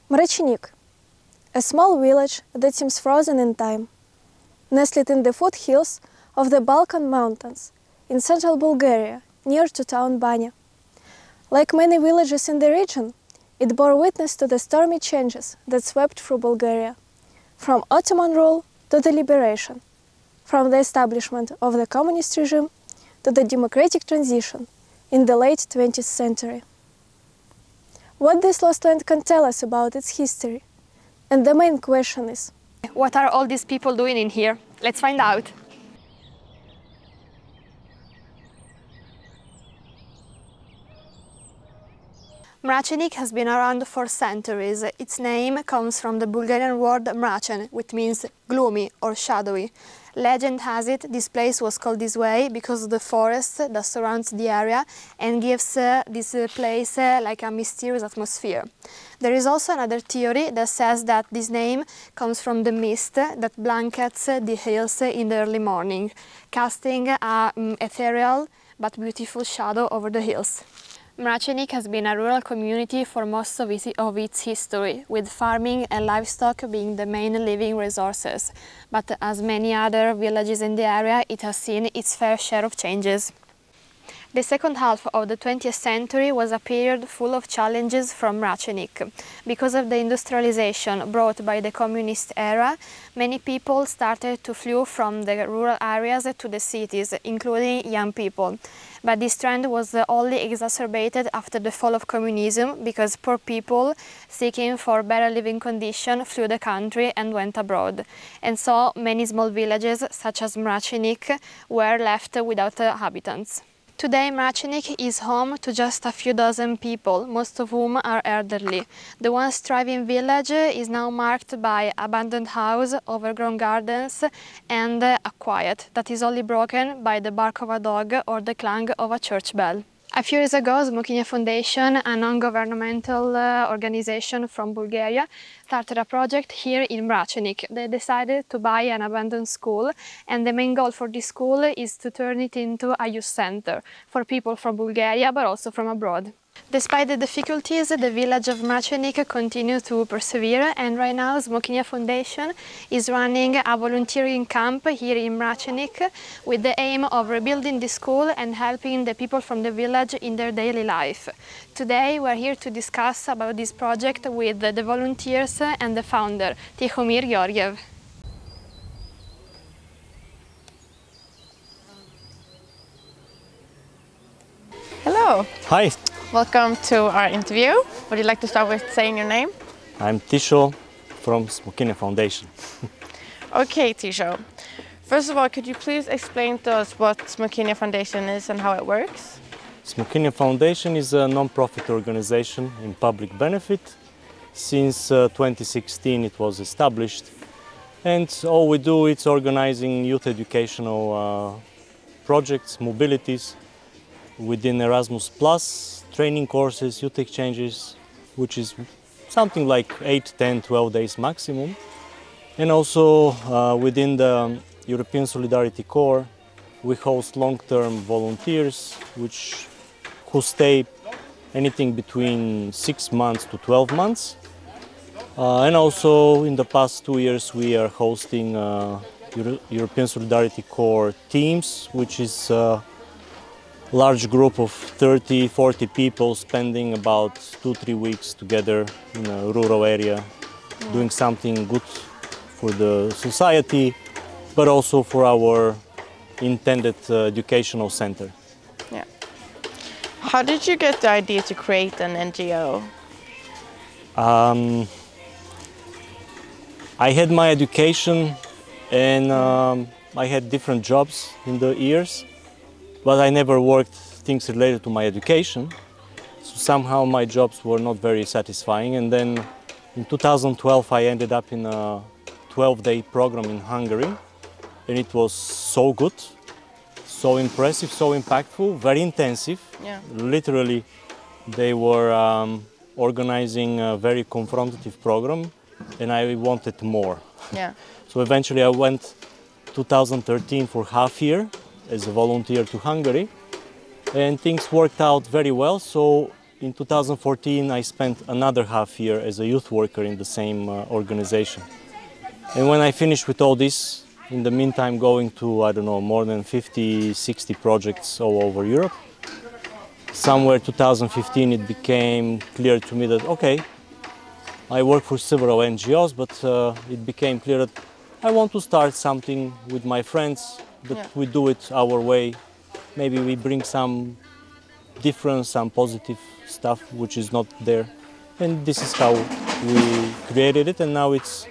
Mrachenik, a small village that seems frozen in time, nestled in the foothills of the Balkan Mountains in central Bulgaria, near to town Banya. Like many villages in the region, it bore witness to the stormy changes that swept through Bulgaria, from Ottoman rule to the liberation, from the establishment of the communist regime to the democratic transition in the late 20th century. What this lost land can tell us about its history? And the main question is, what are all these people doing in here? Let's find out. Mrachenik has been around for centuries. Its name comes from the Bulgarian word mrachen, which means gloomy or shadowy. Legend has it this place was called this way because of the forest that surrounds the area and gives this place like a mysterious atmosphere. There is also another theory that says that this name comes from the mist that blankets the hills in the early morning, casting an ethereal but beautiful shadow over the hills. Mrachenik has been a rural community for most of its history, with farming and livestock being the main living resources. But as many other villages in the area, it has seen its fair share of changes. The second half of the 20th century was a period full of challenges from Mrachenik. Because of the industrialization brought by the communist era, many people started to flee from the rural areas to the cities, including young people. But this trend was only exacerbated after the fall of communism, because poor people seeking for better living conditions flew the country and went abroad. And so many small villages, such as Mrachenik, were left without inhabitants. Today, Mrachenik is home to just a few dozen people, most of whom are elderly. The once thriving village is now marked by abandoned houses, overgrown gardens, and a quiet that is only broken by the bark of a dog or the clang of a church bell. A few years ago, Smokinya Foundation, a non-governmental organization from Bulgaria, started a project here in Mrachenik. They decided to buy an abandoned school, and the main goal for this school is to turn it into a youth center for people from Bulgaria, but also from abroad. Despite the difficulties, the village of Mrachenik continues to persevere, and right now Smokиня Foundation is running a volunteering camp here in Mrachenik with the aim of rebuilding the school and helping the people from the village in their daily life. Today we are here to discuss about this project with the volunteers and the founder, Tihomir Georgiev. Hello. Hi. Welcome to our interview. Would you like to start with saying your name? I'm Tisho from Smokиня Foundation. Okay, Tisho. First of all, could you please explain to us what Smokиня Foundation is and how it works? Smokиня Foundation is a non-profit organization in public benefit. Since 2016 it was established, and all we do is organizing youth educational projects, mobilities within Erasmus+, training courses, youth exchanges, which is something like 8, 10, 12 days maximum. And also within the European Solidarity Corps, we host long-term volunteers who stay anything between 6 months to 12 months. And also in the past 2 years we are hosting European Solidarity Corps teams, which is large group of 30, 40 people spending about 2-3 weeks together in a rural area, doing something good for the society, but also for our intended educational center. Yeah. How did you get the idea to create an NGO? I had my education and I had different jobs in the years. But I never worked things related to my education, so somehow my jobs were not very satisfying. And then in 2012 I ended up in a 12-day program in Hungary, and it was so good, so impressive, so impactful, very intensive. Yeah. Literally, they were organizing a very confrontative program, and I wanted more. Yeah. So eventually I went 2013 for half year as a volunteer to Hungary, and things worked out very well. So in 2014 I spent another half year as a youth worker in the same organization. And when I finished with all this, in the meantime going to, I don't know, more than 50, 60 projects all over Europe. Somewhere 2015 it became clear to me that, okay, I work for several NGOs, but it became clear that I want to start something with my friends, that we do it our way. Maybe we bring some difference, some positive stuff which is not there. And this is how we created it, and now it's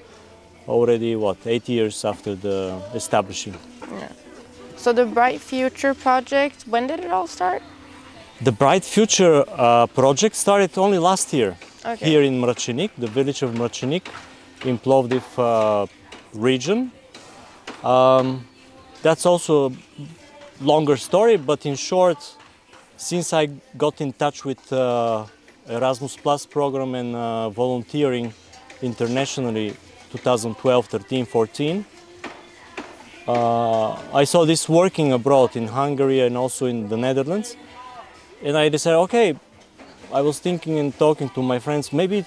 already, what, 8 years after the establishing. Yeah. So the Bright Future project, when did it all start? The Bright Future project started only last year, Okay. here in Mrachenik, the village of Mrachenik, in Plovdiv region. That's also a longer story, but in short, since I got in touch with Erasmus Plus program and volunteering internationally 2012, 13, 14, I saw this working abroad in Hungary and also in the Netherlands. And I decided, okay, I was thinking and talking to my friends, maybe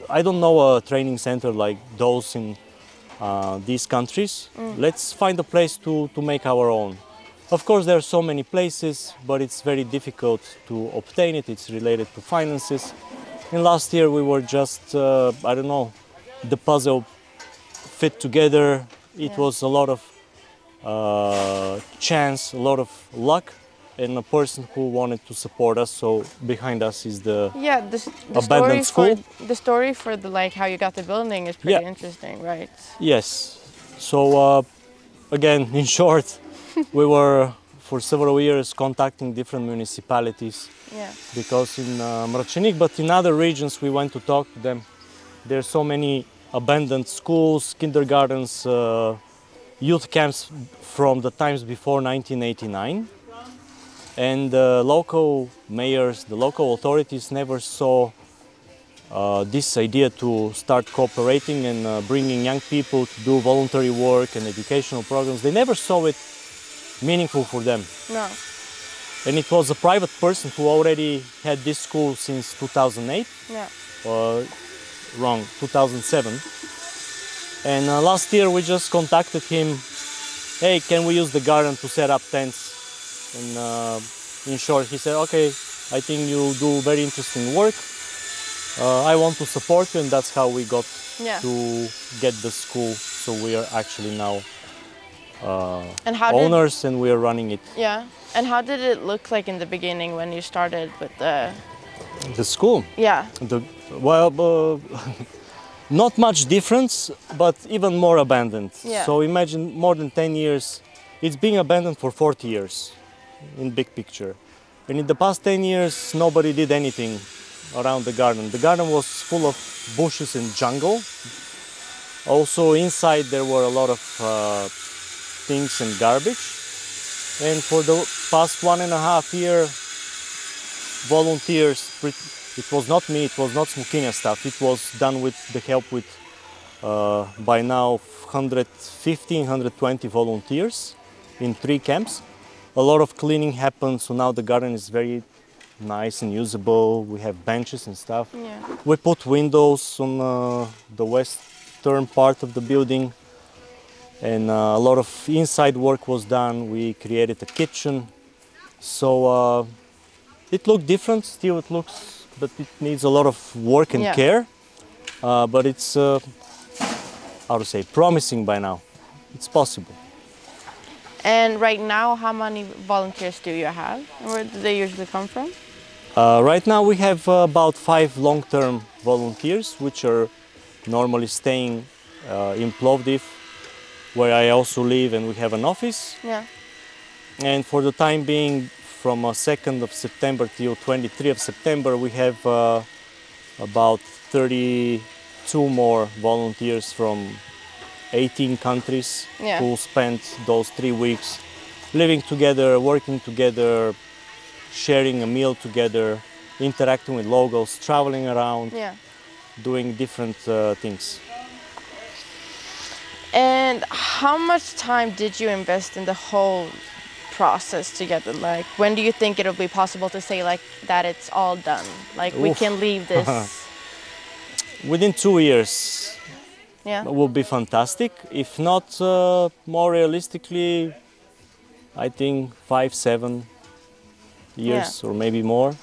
I don't know a training center like those in these countries. Let's find a place to make our own. Of course, there are so many places, but it's very difficult to obtain it. It's related to finances. And last year we were just, I don't know, the puzzle fit together. It was a lot of chance, a lot of luck, and a person who wanted to support us. So behind us is the abandoned school. The story for the how you got the building is pretty interesting, right? Yes. So again, in short, we were for several years contacting different municipalities. Yeah. Because in Mrachenik, but in other regions, we went to talk to them. There's so many abandoned schools, kindergartens, youth camps from the times before 1989. And the local mayors, the local authorities never saw this idea to start cooperating and bringing young people to do voluntary work and educational programs. They never saw it meaningful for them. No. And it was a private person who already had this school since 2008. Yeah. Wrong, 2007. And last year we just contacted him. Hey, can we use the garden to set up tents? And in short, he said, okay, I think you do very interesting work. I want to support you, and that's how we got to get the school. So we are actually now owners, and we are running it. Yeah. And how did it look like in the beginning when you started with the school? Yeah. Not much difference, but even more abandoned. Yeah. So imagine more than 10 years. It's being abandoned for 40 years in big picture. And in the past 10 years, nobody did anything around the garden. The garden was full of bushes and jungle. Also inside there were a lot of things and garbage. And for the past 1.5 years, volunteers, it was not me, it was not Smokina stuff, it was done with the help with by now 115, 120 volunteers in 3 camps. A lot of cleaning happened, so now the garden is very nice and usable. We have benches and stuff. Yeah. We put windows on the western part of the building, and a lot of inside work was done. We created a kitchen, so it looked different. Still, it looks, but it needs a lot of work and care. But it's, how to say, promising by now. It's possible. And right now, how many volunteers do you have? And where do they usually come from? Right now we have about 5 long-term volunteers, which are normally staying in Plovdiv, where I also live, and we have an office. Yeah. And for the time being, from 2nd of September till 23 of September, we have about 32 more volunteers from 18 countries who spent those 3 weeks living together, working together, sharing a meal together, interacting with locals, traveling around, doing different things. And how much time did you invest in the whole process to get it? Like, when do you think it'll be possible to say like that it's all done? Like, we can leave this. Within 2 years, Yeah. it will be fantastic. If not, more realistically, I think 5-7 years or maybe more.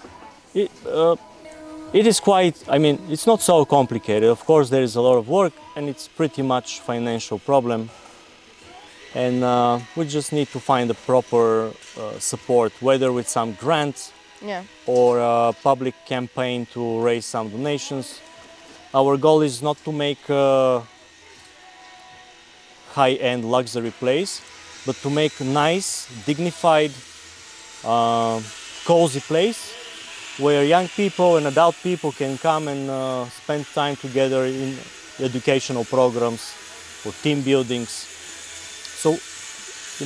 It is quite, I mean, it's not so complicated. Of course, there is a lot of work and it's pretty much financial problem. And we just need to find the proper support, whether with some grant or a public campaign to raise some donations. Our goal is not to make a high-end luxury place, but to make a nice, dignified, cozy place where young people and adult people can come and spend time together in educational programs or team buildings. So,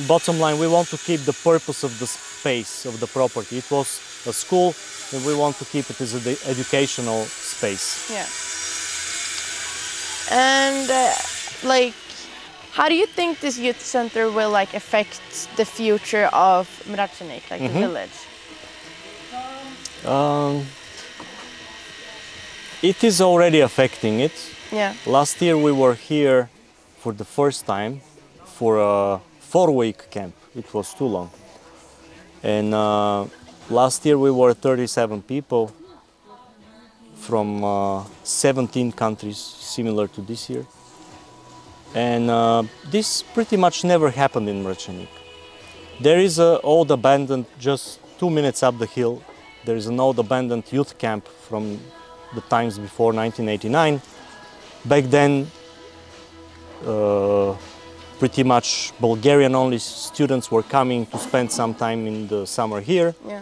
bottom line, we want to keep the purpose of the space, of the property. It was a school, and we want to keep it as an educational space. Yeah. And like, how do you think this youth center will like affect the future of Mrachenik, like the village? It is already affecting it. Yeah. Last year we were here for the first time for a 4-week camp. It was too long. And last year we were 37 people from 17 countries, similar to this year. And this pretty much never happened in Mrachenik. There is an old abandoned, just 2 minutes up the hill, there is an old abandoned youth camp from the times before 1989. Back then, pretty much Bulgarian-only students were coming to spend some time in the summer here. Yeah.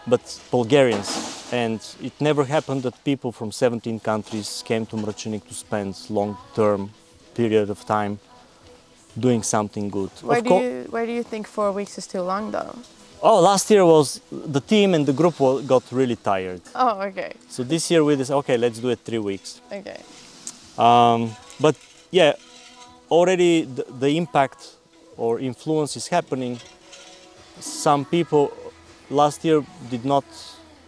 But Bulgarians, and it never happened that people from 17 countries came to Mrachenik to spend long-term period of time doing something good. Why do you think 4 weeks is too long though? Oh, last year was, the team and the group got really tired. Oh, okay. So this year we decided, okay, let's do it 3 weeks. Okay. But yeah, already the impact or influence is happening. Some people last year did not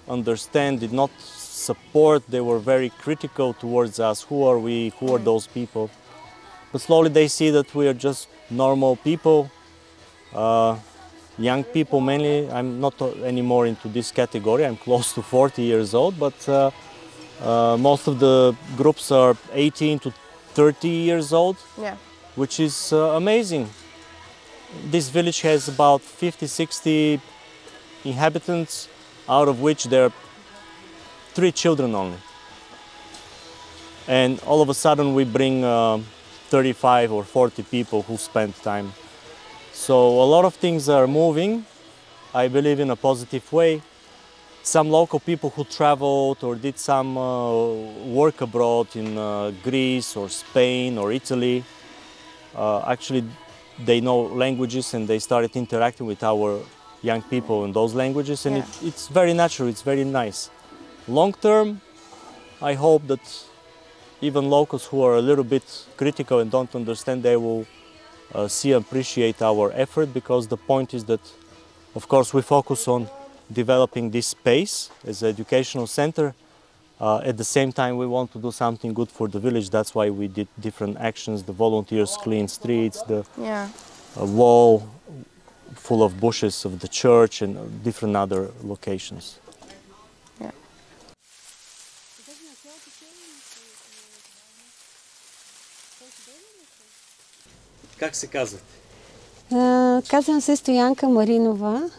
understand, did not support, they were very critical towards us. Who are we, who are those people? But slowly they see that we are just normal people, young people mainly. I'm not anymore into this category, I'm close to 40 years old, but most of the groups are 18 to 30 years old, which is amazing. This village has about 50-60 inhabitants, out of which there are 3 children only. And all of a sudden we bring 35 or 40 people who spend time. So a lot of things are moving, I believe, in a positive way. Some local people who traveled or did some work abroad in Greece or Spain or Italy, actually they know languages and they started interacting with our young people in those languages, and it's very natural, it's very nice. Long term, I hope that even locals who are a little bit critical and don't understand, they will see and appreciate our effort, because the point is that, of course, we focus on developing this space as an educational center. At the same time, we want to do something good for the village. That's why we did different actions. The volunteers clean streets, the wall full of bushes of the church, and different other locations. Как се казвате? Казвам се Стоянка Маринова.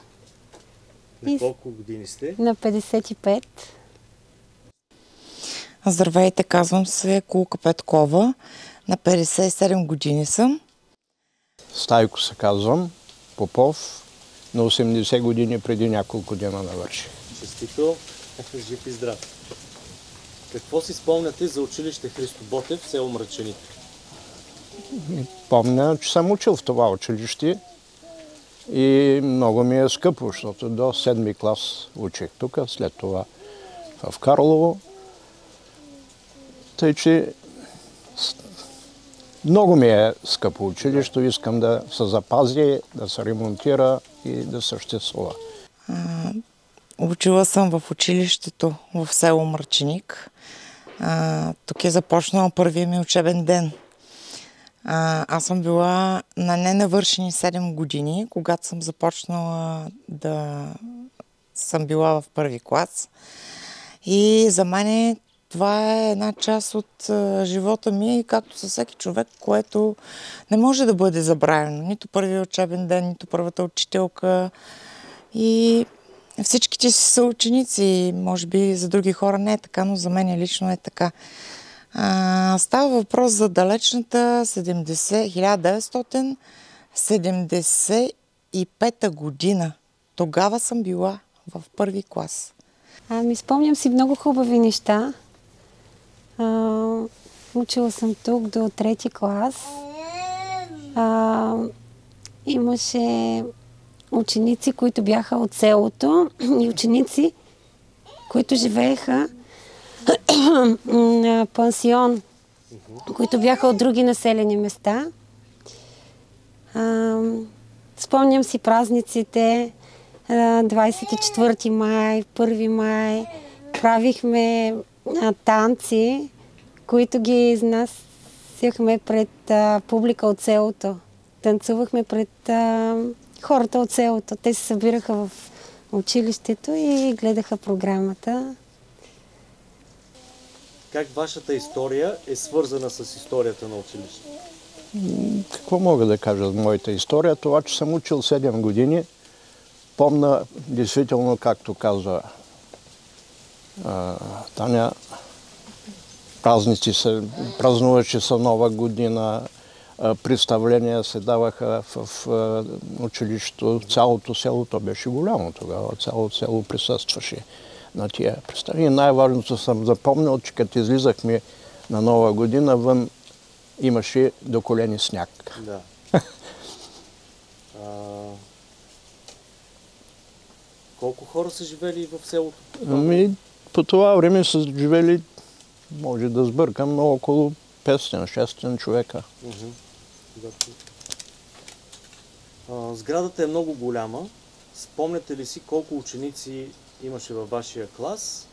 На колко години сте? На 55. Здравейте, казвам се Кулка Петкова. На 57 години съм. Стайко се казвам, Попов. На 80 години преди няколко дена навърши. Честито, жив и здрав. Какво си спомняте за училище Христо Ботев в село Мраченик? Помня, че съм учил в това училище и много ми е скъпо, защото до 7-ми клас учих тук, след това в Карлово. Тъй, че Много ми е скъпо училището, искам да се запази, да се ремонтира и да съществува. Учила съм в училището в село Мраченик. Тук е започнал първият ми учебен ден. Аз съм била на ненавършени 7 години, когато съм започнала да съм била в първи клас. И за мен това е една част от живота ми, както със всеки човек, което не може да бъде забравено. Нито първият учебен ден, нито първата учителка. И всичките си са ученици. Може би за други хора не е така, но за мен лично е така. Става въпрос за далечната 1975 година. Тогава съм била в първи клас. Спомням си много хубави неща. Учила съм тук до трети клас. Имаше ученици, които бяха от селото и ученици, които живееха на пансион, които бяха от други населени места. Спомням си празниците, 24 май, 1 май. Правихме танци, които ги изнасяхме пред публика от селото. Танцувахме пред хората от селото. Те се събираха в училището и гледаха програмата. Как вашата история е свързана с историята на училището? Какво мога да кажа за моята история? Това, че съм учил 7 години, помня действително, както каза Таня, празници се празнуваше са Нова година, представления се даваха в училището. Цялото село, то беше голямо тогава, цялото село присъстваше на тия представления. Най-важното съм запомнил, че като излизахме на Нова година, вън имаше до колени сняг. Да. Колко хора са живели в селото? По това време са живели, може да сбъркам, но около 500-600 човека. Сградата е много голяма. Спомняте ли си колко ученици имаше във вашия клас,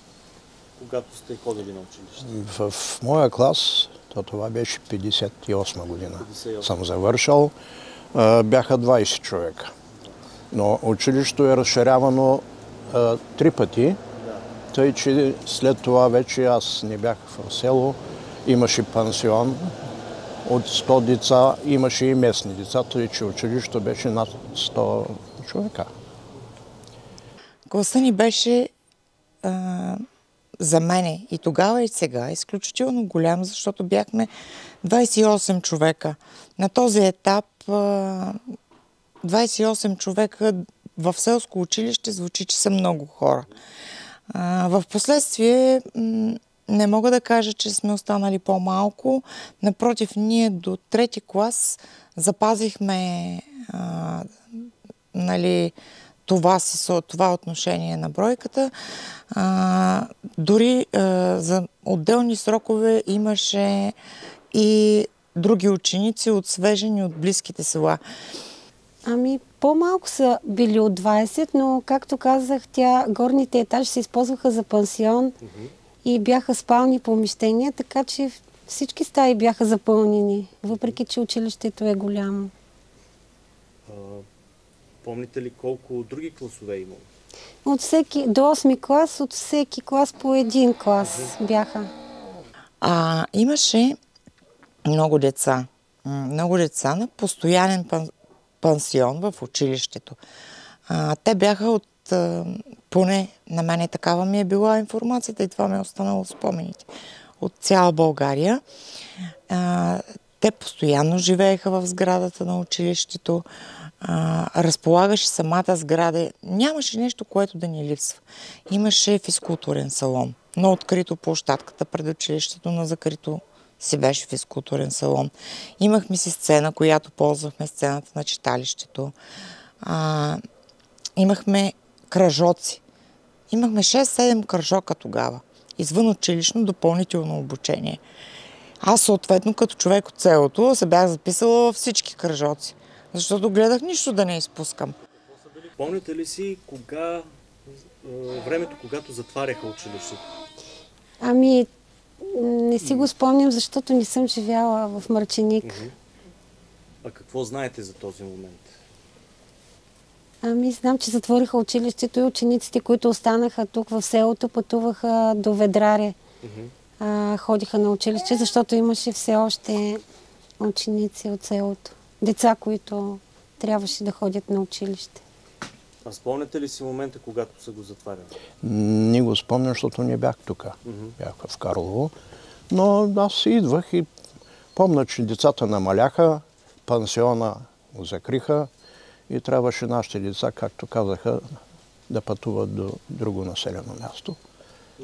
когато сте ходили на училище? В моя клас, това беше 58 година. Съм завършил. Бяха 20 човека. Но училището е разширявано 3 пъти, тъй че след това вече аз не бях в село. Имаше пансион от 100 деца, имаше и местни деца, тъй че училището беше над 100 човека. Класът ни беше за мене и тогава и сега изключително голям, защото бяхме 28 човека. На този етап 28 човека в селско училище звучи, че са много хора. В последствие не мога да кажа, че сме останали по-малко. Напротив, ние до трети клас запазихме това отношение на бройката. Дори за отделни срокове имаше и други ученици от свежени от близките села. По-малко са били от 20, но както казах, горните етажи се използваха за пансион и бяха спални помещения, така че всички стаи бяха запълнени, въпреки че училището е голямо. Помните ли колко други класове имало? До 8 клас, от всеки клас по един клас бяха. Имаше много деца на постоянен пансион в училището. Те бяха от, поне на мене такава ми е била информацията и това ми е останало в спомените, от цяла България. Те постоянно живееха в сградата на училището, разполагаше самата сграда. Нямаше нещо, което да ни липсва. Имаше физкултурен салон, но открито площадката пред училището, на закрито си беше физкултурен салон. Имахме си сцена, която ползвахме, сцената на читалището. Имахме кръжоци. Имахме 6-7 кръжока тогава. Извън училищно допълнително обучение. Аз съответно като човек от селото се бях записала във всички кръжоци, защото гледах нищо да не изпускам. Помните ли си времето, когато затваряха училището? Ами, не си го спомням, защото не съм живяла в Мраченик. А какво знаете за този момент? Ами, знам, че затвориха училището и учениците, които останаха тук в селото, пътуваха до Ведраре. Ходиха на училище, защото имаше все още ученици от селото. Деца, които трябваше да ходят на училище. А спомняте ли си момента, когато са го затваряли? Не го спомням, защото не бях тук. Бях в Карлово. Но аз идвах и помня, че децата намаляха, пансиона го закриха и трябваше нашите деца, както казаха, да пътуват до друго населено място.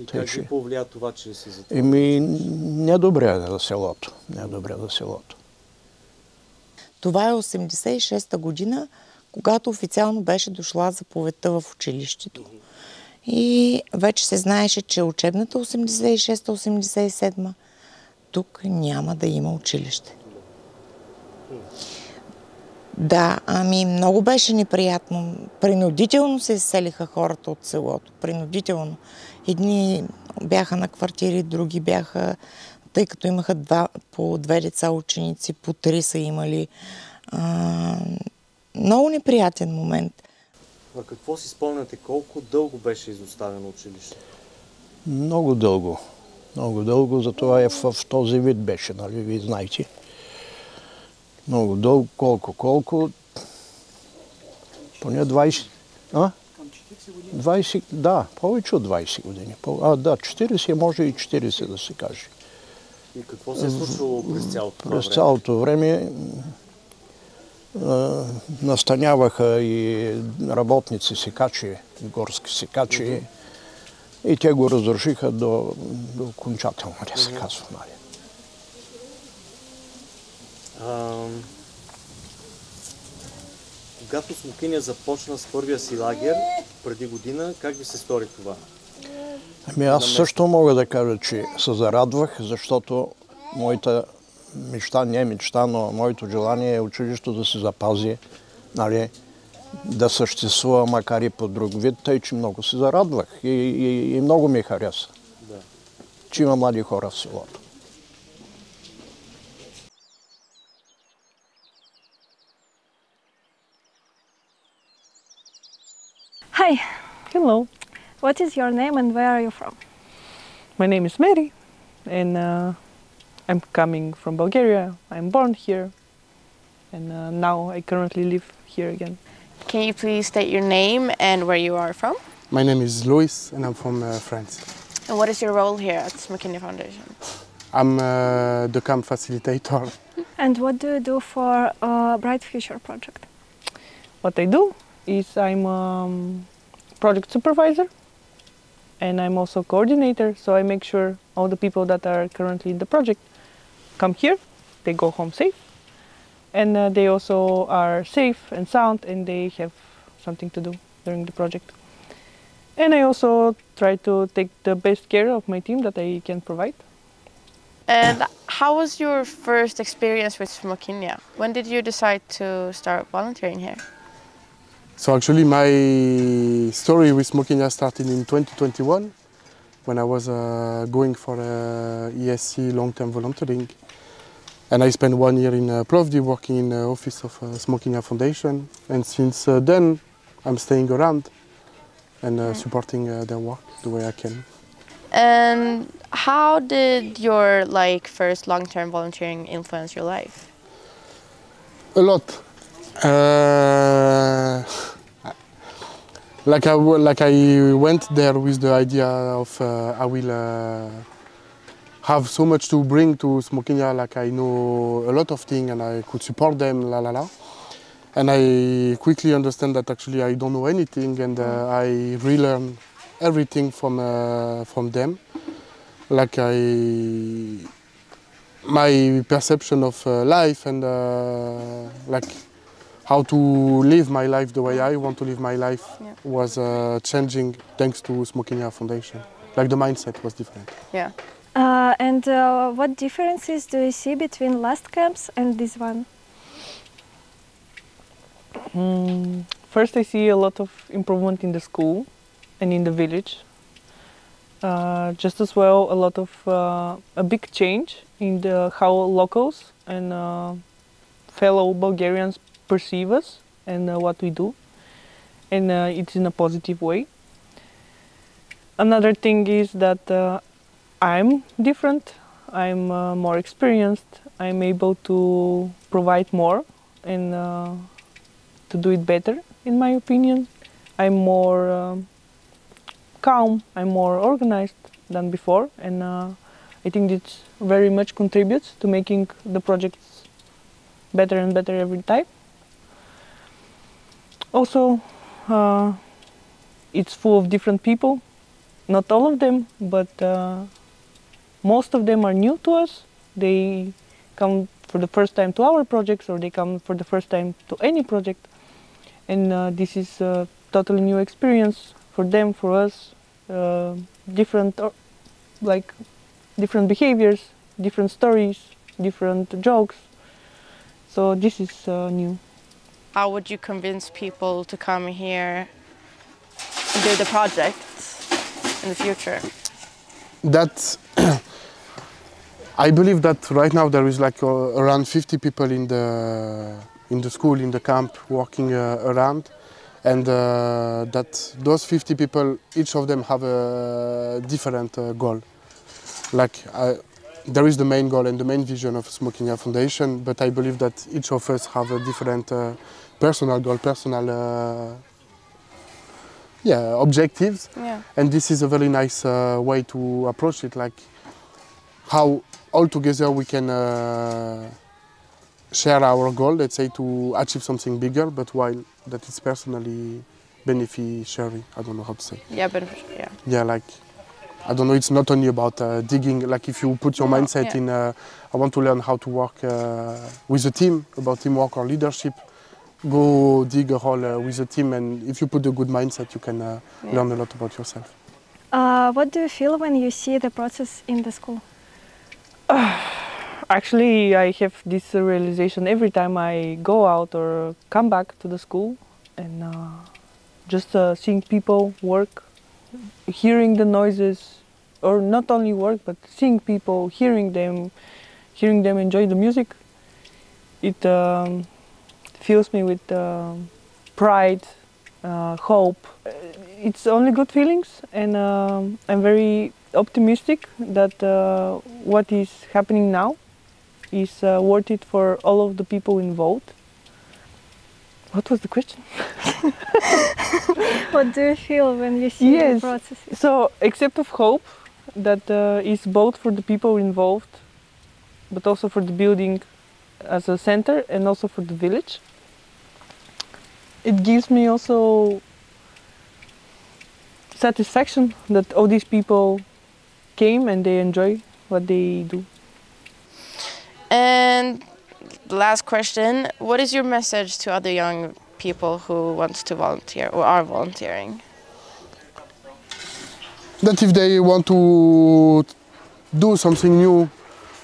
И как ви повлия това, че се затворили? Недобре за селото. Недобре за селото. Това е 86-та година, когато официално беше дошла заповедта в училището. И вече се знаеше, че учебната 86-87 тук няма да има училище. Да, ами много беше неприятно. Принудително се изселиха хората от селото. Принудително. Едни бяха на квартири, други бяха, тъй като имаха по две деца ученици, по 3 са имали. Много неприятен момент. А какво си спомняте? Колко дълго беше изоставено училище? Много дълго. Много дълго, затова е в този вид беше, нали, вие знаете. Много дълго, колко? Поне 20... 20, да, повече от 20 години. Да, 40, може и 40 да се каже. И какво се е случвало през цялото това време? През цялото време настаняваха и работници секачи, горски секачи, и те го разрушиха до окончателно, да се казва. Когато Смокиня започна с първия си лагер преди година, как ви се стори това? Ами аз също мога да кажа, че се зарадвах, защото моята мечта, не е мечта, но моето желание е училището да се запази, нали, да съществува, макар и по друг вид, тъй че много се зарадвах и много ми хареса, че има млади хора в селото. Hi, Hello, what is your name and where are you from? my name is Mary and I'm coming from Bulgaria. I'm born here and now I currently live here again. Can you please state your name and where you are from? My name is Luis and I'm from France. And what is your role here at Smokina Foundation? I'm the camp facilitator. And what do you do for Bright Future project? What I do is I'm project supervisor and I'm also coordinator, so I make sure all the people that are currently in the project come here, they go home safe, and they also are safe and sound and they have something to do during the project. And I also try to take the best care of my team that I can provide. And how was your first experience with Smokina? When did you decide to start volunteering here? So actually my story with Smokina started in 2021 when I was going for ESC long-term volunteering. And I spent 1 year in Plovdiv working in the office of Smokina Foundation. And since then I'm staying around and supporting their work the way I can. And how did your first long-term volunteering influence your life? A lot. Like I went there with the idea of I will have so much to bring to Smokina, like I know a lot of things and I could support them, And I quickly understand that actually I don't know anything and I relearn everything from them. My perception of life and how to live my life the way I want to live my life was changing thanks to Smokina Foundation. Like the mindset was different. Yeah. And what differences do you see between last camps and this one? First, I see a lot of improvement in the school and in the village. Just as well, a lot of a big change in how locals and fellow Bulgarians perceive us and what we do, and it's in a positive way. Another thing is that I'm different. I'm more experienced. I'm able to provide more and to do it better, in my opinion. I'm more calm, I'm more organized than before, and I think it very much contributes to making the projects better and better every time. Also, it's full of different people. Not all of them, but most of them are new to us. They come for the first time to our projects, or they come for the first time to any project. And this is a totally new experience for them, for us. Different behaviors, different stories, different jokes. So this is new. How would you convince people to come here and do the projects in the future? That I believe that right now there is like around 50 people in the school, in the camp, working around, and that those 50 people, each of them have a different goal. Like there is the main goal and the main vision of Smokina Foundation, but I believe that each of us have a different personal goal, personal objectives. Yeah. And this is a very nice way to approach it, like how all together we can share our goal, let's say, to achieve something bigger, but while that is personally beneficiary. I don't know how to say. Yeah, beneficial, yeah. Yeah, like, I don't know, it's not only about digging, like if you put your mindset in, I want to learn how to work with a team, about teamwork or leadership, go dig a hole with a team, and if you put a good mindset, you can learn a lot about yourself. What do you feel when you see the process in the school? Actually, I have this realization every time I go out or come back to the school, and just seeing people work, hearing the noises, or not only work, but seeing people, hearing them enjoy the music. It fills me with pride, hope. It's only good feelings, and I'm very optimistic that what is happening now is worth it for all of the people involved. What was the question? What do you feel when you see the process? So, except of hope, that is both for the people involved, but also for the building as a center and also for the village. It gives me also satisfaction that all these people came and they enjoy what they do. And last question, what is your message to other young people who want to volunteer or are volunteering? That if they want to do something new,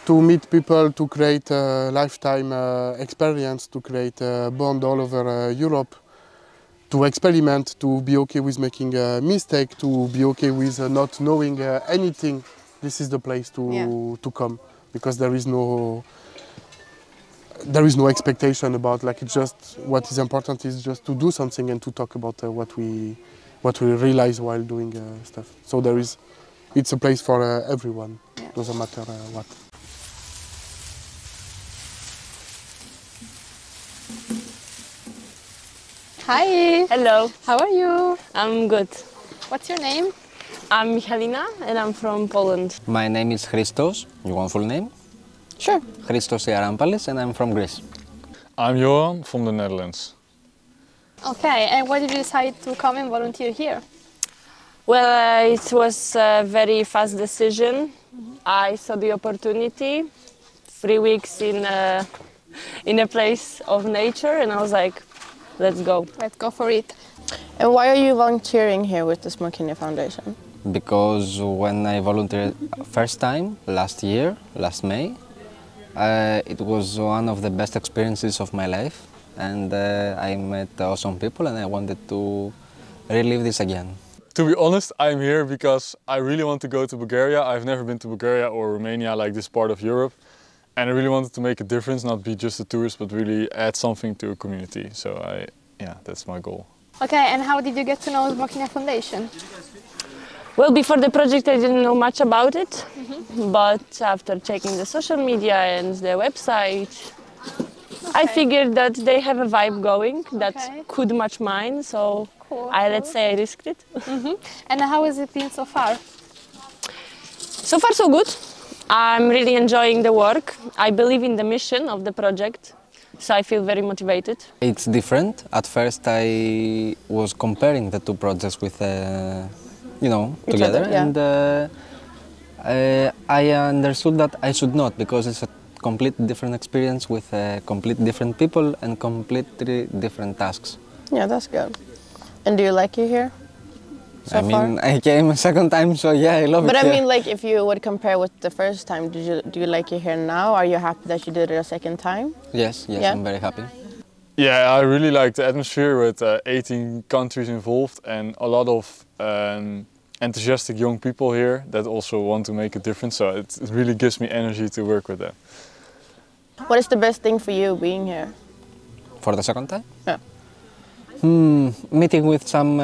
to meet people, to create a lifetime experience, to create a bond all over Europe, to experiment, to be okay with making a mistake, to be okay with not knowing anything, this is the place to come, because there is no expectation about, like, it's just what is important is just to do something and to talk about what we realize while doing stuff. So it's a place for everyone, doesn't matter what. Hi. Hello. How are you? I'm good. What's your name? I'm Michalina and I'm from Poland. My name is Christos. You want full name? Sure. Christos Arampalis, and I'm from Greece. I'm Johan from the Netherlands. Okay, and why did you decide to come and volunteer here? Well, it was a very fast decision. I saw the opportunity, 3 weeks in a place of nature, and I was like, let's go. Let's go for it. And why are you volunteering here with the Smokina Foundation? because when I volunteered first time last May, it was one of the best experiences of my life, and I met awesome people, and I wanted to relive this again. To be honest, I'm here because I really want to go to Bulgaria. I've never been to Bulgaria or Romania, like this part of Europe. And I really wanted to make a difference, not be just a tourist, but really add something to a community. So yeah, that's my goal. Okay, and how did you get to know the Smokиня Foundation? Well, before the project I didn't know much about it, but after checking the social media and the website, I figured that they have a vibe going that could match mine, so let's say I risked it. And how has it been so far? So far so good. I'm really enjoying the work. I believe in the mission of the project, so I feel very motivated. It's different. At first I was comparing the two projects with, together, and I understood that I should not, because it's a completely different experience with completely different people and completely different tasks. Yeah, that's good. And do you like it here? So far? I came a second time, so yeah, I love it. But I mean, like, if you would compare with the first time, do you like it here now? Are you happy that you did it a second time? Yes, yeah? I'm very happy. Yeah, I really like the atmosphere with 18 countries involved and a lot of enthusiastic young people here that also want to make a difference. So it really gives me energy to work with them. What is the best thing for you being here? For the second time? Yeah. Meeting with some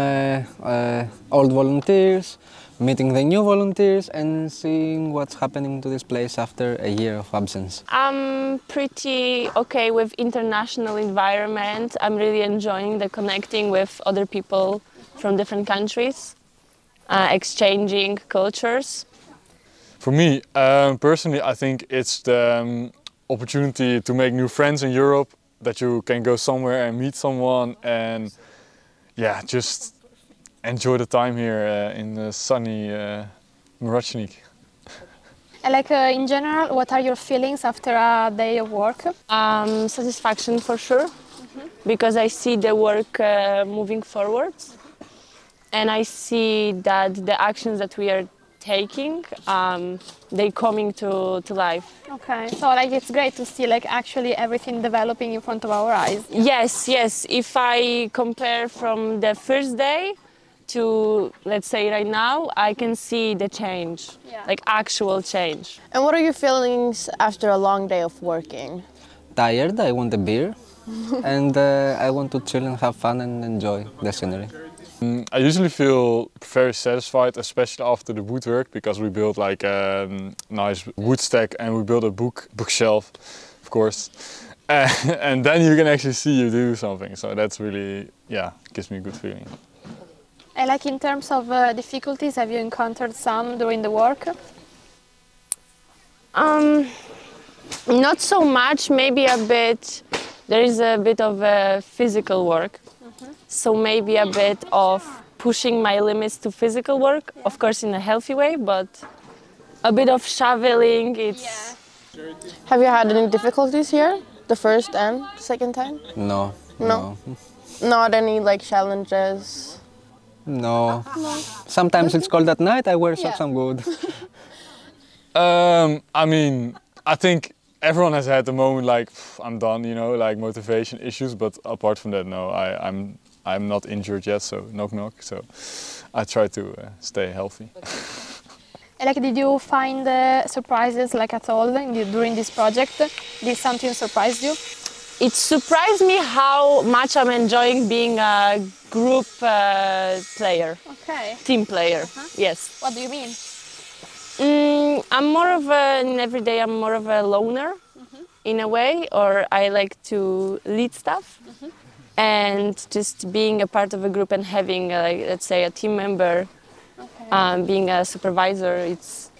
old volunteers, meeting the new volunteers, and seeing what's happening to this place after a year of absence. I'm pretty okay with international environment. I'm really enjoying the connecting with other people from different countries, exchanging cultures. For me, personally, I think it's the opportunity to make new friends in Europe, that you can go somewhere and meet someone and yeah, just enjoy the time here in the sunny Mrachenik. Like in general, what are your feelings after a day of work? Satisfaction for sure, because I see the work moving forward, and I see that the actions that we are taking, they coming to life. Okay, so like it's great to see like actually everything developing in front of our eyes. Yes, yes. If I compare from the first day to, let's say, right now, I can see the change, like actual change. And what are your feelings after a long day of working? Tired, I want a beer, and I want to chill and have fun and enjoy the scenery. I usually feel very satisfied, especially after the woodwork, because we built like a nice wood stack and we built a bookshelf, of course. And then you can actually see you do something. So that's really, yeah, gives me a good feeling. And like in terms of difficulties, have you encountered some during the work? Not so much, maybe a bit. There is a bit of physical work. So maybe a bit of pushing my limits to physical work, of course in a healthy way, but a bit of shoveling, it's... Have you had any difficulties here, the first and second time? No. No? Not any like challenges? No. Sometimes it's cold at night, I wear socks, I'm good. I mean, I think everyone has had the moment like, I'm done, you know, like motivation issues, but apart from that, no, I'm not injured yet, so knock knock, so I try to stay healthy. Like, did you find surprises like at all during this project? Did something surprise you? It surprised me how much I'm enjoying being a group player, team player, yes. What do you mean? I'm more of I'm more of a loner in a way, or I like to lead stuff. And just being a part of a group and having, let's say, a team member, being a supervisor, it's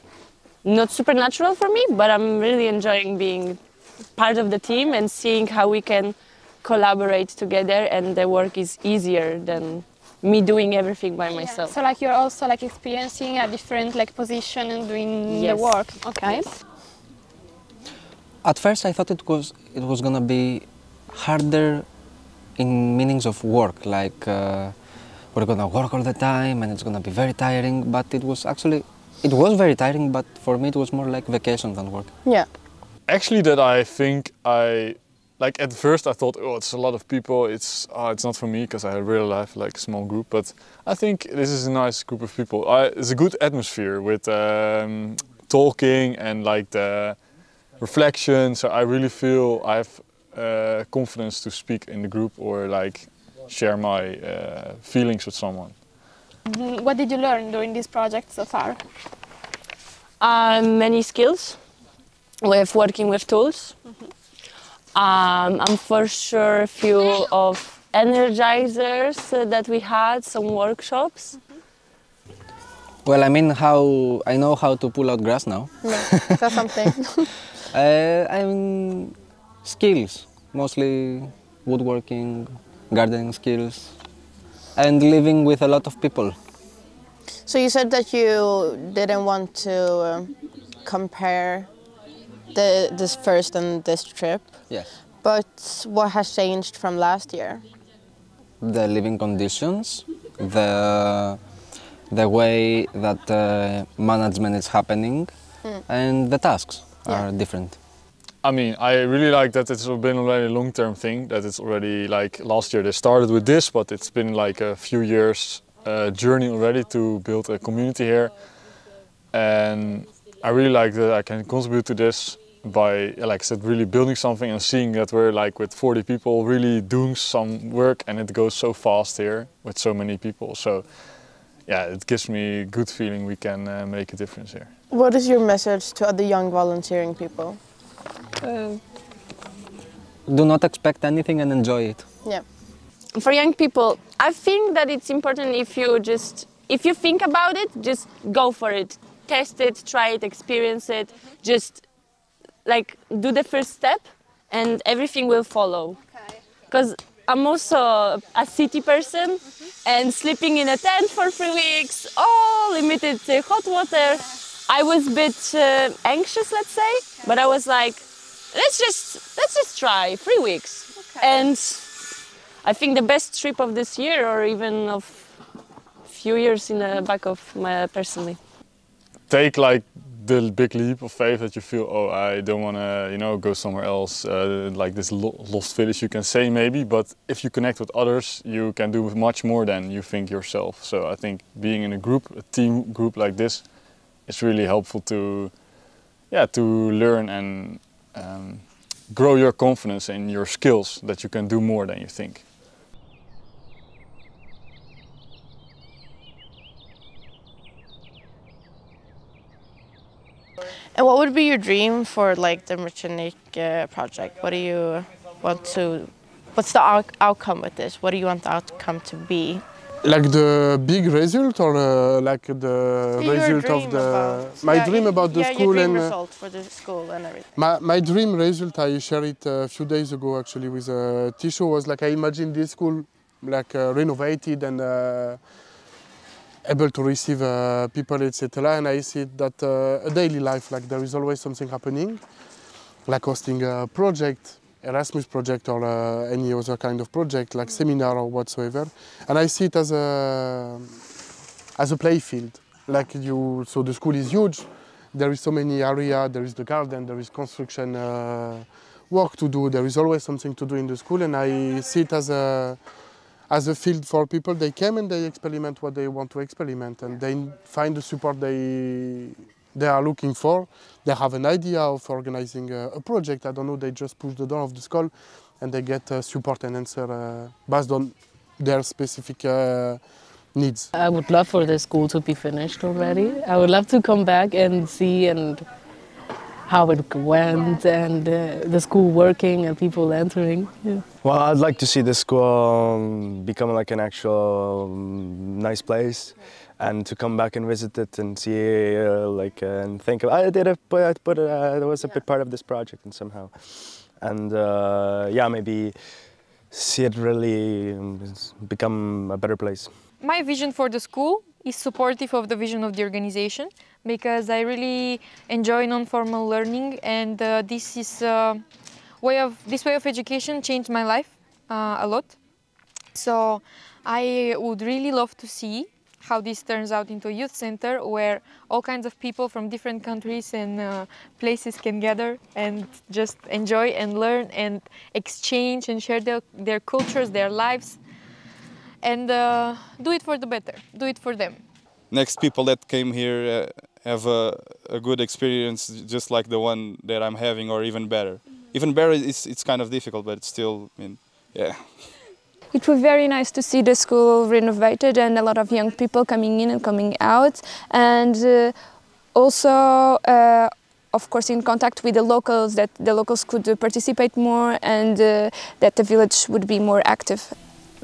not supernatural for me, but I'm really enjoying being part of the team and seeing how we can collaborate together, and the work is easier than me doing everything by myself. So like you're also like experiencing a different like position and doing the work. Okay. At first I thought it was gonna be harder in meanings of work, like we're gonna work all the time and it's gonna be very tiring, but it was very tiring, but for me it was more like vacation than work. Yeah. Actually, that I think like at first I thought, oh, it's a lot of people, it's not for me because I really like a small group, but I think this is a nice group of people. It's a good atmosphere with talking and like the reflection, so I really feel I have confidence to speak in the group or like share my feelings with someone. What did you learn during this project so far? Many skills with working with tools. I'm for sure a few of energizers that we had, some workshops. Well, I mean, I know how to pull out grass now. Yeah, that's something. I mean, skills, mostly woodworking, gardening skills, and living with a lot of people. So you said that you didn't want to compare this first and this trip. Yes. But what has changed from last year? The living conditions, the way that management is happening, and the tasks are different. I mean, I really like that it's been already a long-term thing, that it's already like last year they started with this, but it's been like a few years journey already to build a community here. And I really like that I can contribute to this by, like I said, really building something and seeing that we're like with 40 people really doing some work, and it goes so fast here with so many people. So yeah, it gives me a good feeling we can make a difference here. What is your message to other young volunteering people? Do not expect anything and enjoy it. Yeah. For young people, I think that it's important if you think about it, just go for it. Test it, try it, experience it. Just like do the first step and everything will follow. Because I'm also a city person and sleeping in a tent for 3 weeks, all limited hot water. I was a bit anxious, let's say, but I was like, let's just try 3 weeks. And I think the best trip of this year, or even of a few years in the back of my personally. Take like the big leap of faith that you feel, oh, I don't want to, go somewhere else, like this lost village, you can say maybe, but if you connect with others, you can do much more than you think yourself. So I think being in a group, a team group like this, is really helpful to learn and grow your confidence in your skills, that you can do more than you think. And what would be your dream for like the Mrachenik project? What do you want to? What's the outcome with this? What do you want the outcome to be? Like the big result, or like the result of the my dream about the school, your dream and result for the school and everything. My dream result, I shared it a few days ago actually with a T-show, was like I imagined this school like renovated and able to receive people, etc. And I see that a daily life, like there is always something happening, like hosting a project, Erasmus project, or any other kind of project, like seminar or whatsoever. And I see it as a play field. Like so the school is huge. There is so many areas. There is the garden. There is construction work to do. There is always something to do in the school, and I see it as a field for people. They come and they experiment what they want to experiment, and they find the support they are looking for. They have an idea of organizing a project. I don't know, they just push the door of the school and they get support and answer based on their specific needs. I would love for the school to be finished already. I would love to come back and see how it went, and the school working and people entering. Yeah. Well, I'd like to see the school become like an actual nice place, and to come back and visit it and see, and think, I was a bit part of this project and somehow, and maybe see it really become a better place. My vision for the school is supportive of the vision of the organization, because I really enjoy non-formal learning, and this way of education changed my life a lot. So I would really love to see how this turns out into a youth center where all kinds of people from different countries and places can gather and just enjoy and learn and exchange and share their cultures, their lives, and do it for the better, do it for them. Next people that came here have a good experience just like the one that I'm having, or even better. Even better, it's kind of difficult, but it's still, I mean, yeah. It was very nice to see the school renovated and a lot of young people coming in and coming out, and also of course in contact with the locals, that the locals could participate more and that the village would be more active.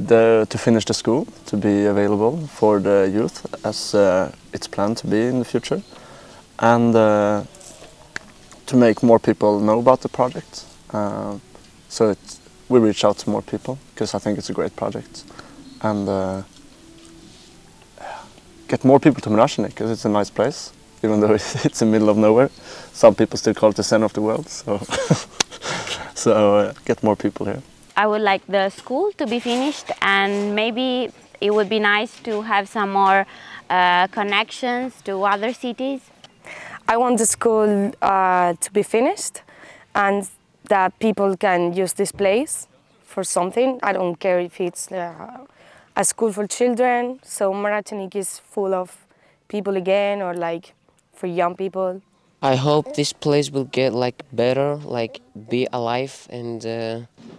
To finish the school, to be available for the youth as it's planned to be in the future, and to make more people know about the project, so we reach out to more people, because I think it's a great project, and get more people to Mrachenik, because it's a nice place, even though it's in the middle of nowhere. Some people still call it the center of the world, so, so get more people here. I would like the school to be finished, and maybe it would be nice to have some more connections to other cities. I want the school to be finished and that people can use this place for something. I don't care if it's a school for children, so Mrachenik is full of people again, or like for young people. I hope this place will get like better, like be alive, and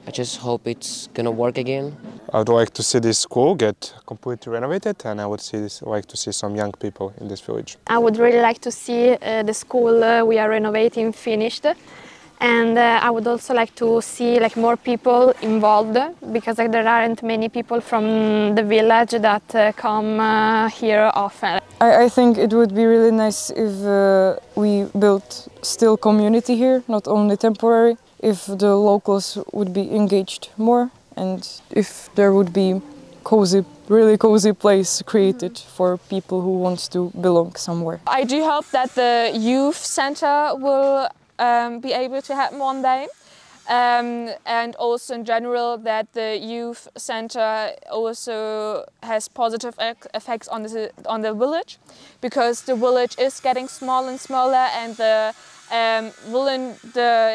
I just hope it's gonna work again. I would like to see this school get completely renovated, and I would like to see some young people in this village. I would really like to see the school we are renovating finished, and I would also like to see more people involved, because there aren't many people from the village that come here often. I think it would be really nice if we built still community here, not only temporary, if the locals would be engaged more, and if there would be really cozy place created for people who want to belong somewhere. I do hope that the youth center will be able to happen one day, and also in general that the youth center also has positive effects on the village, because the village is getting smaller and smaller, and the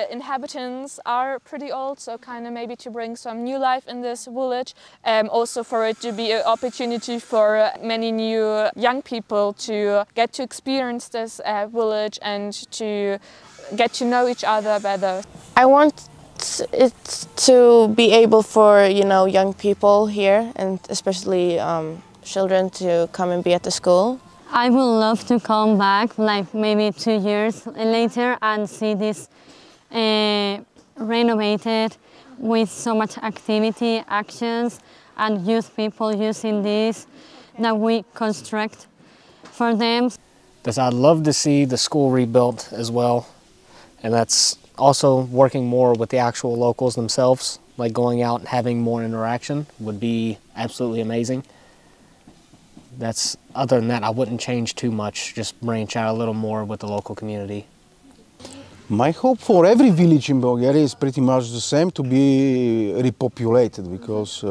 inhabitants are pretty old, so kind of maybe to bring some new life in this village, also for it to be an opportunity for many new young people to get to experience this village and to get to know each other better. I want it to be able for young people here, and especially children, to come and be at the school. I would love to come back, like maybe 2 years later, and see this renovated with so much activity, actions, and youth people using this that we construct for them. I'd love to see the school rebuilt as well, and that's also working more with the actual locals themselves, like going out and having more interaction would be absolutely amazing. Other than that, I wouldn't change too much, just branch out a little more with the local community. My hope for every village in Bulgaria is pretty much the same, to be repopulated, because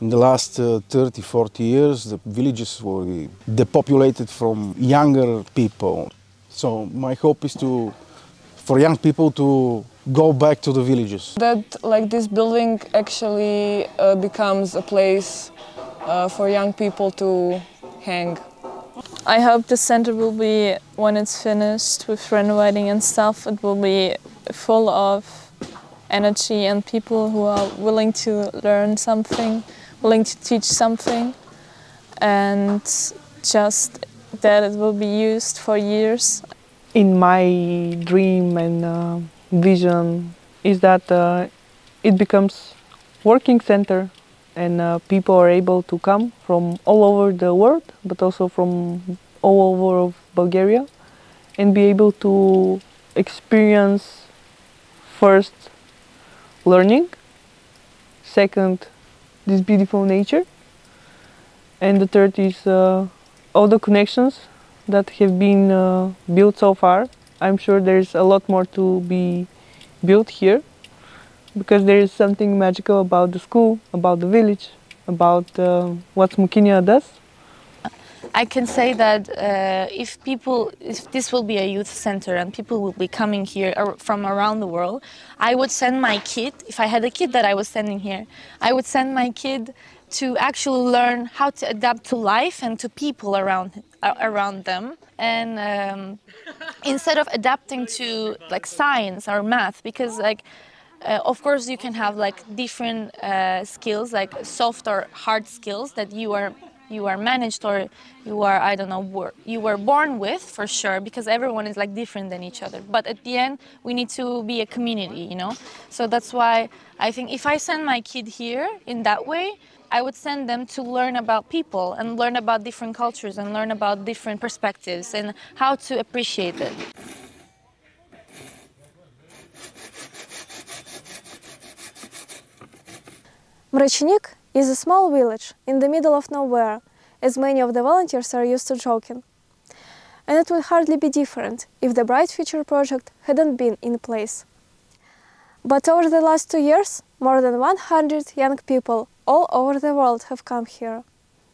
in the last 30, 40 years the villages were depopulated from younger people. So my hope is for young people to go back to the villages. That this building actually becomes a place for young people to hang. I hope the center will be, when it's finished with renovating and stuff, it will be full of energy and people who are willing to learn something, willing to teach something, and just that it will be used for years. In my dream and vision is that it becomes working center, and people are able to come from all over the world, but also from all over of Bulgaria, and be able to experience first learning, second this beautiful nature, and the third is all the connections that have been built so far. I'm sure there's a lot more to be built here, because there is something magical about the school, about the village, about what Smokиня does? I can say that if this will be a youth center and people will be coming here from around the world, I would send my kid, if I had a kid that I was sending here, I would send my kid to actually learn how to adapt to life and to people around them. And instead of adapting to like science or math, because like of course you can have like different skills, like soft or hard skills that you are managed or you are, I don't know, you were born with, for sure, because everyone is like different than each other. But at the end, we need to be a community, you know? So that's why I think if I send my kid here in that way, I would send them to learn about people and learn about different cultures and learn about different perspectives and how to appreciate it. Mrachenik is a small village in the middle of nowhere, as many of the volunteers are used to joking. And it would hardly be different if the Bright Future project hadn't been in place. But over the last 2 years, more than 100 young people all over the world have come here.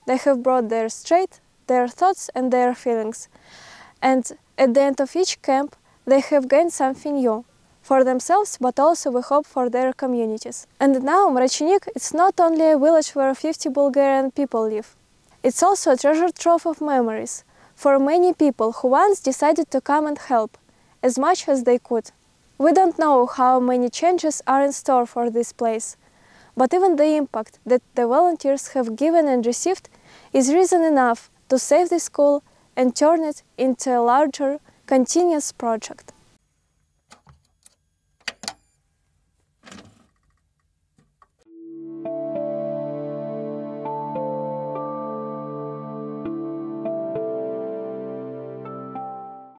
They have brought their thoughts and their feelings. And at the end of each camp, they have gained something new. For themselves, but also we hope for their communities. And now Mrachenik is not only a village where 50 Bulgarian people live. It's also a treasure trove of memories for many people who once decided to come and help, as much as they could. We don't know how many changes are in store for this place, but even the impact that the volunteers have given and received is reason enough to save the school and turn it into a larger, continuous project.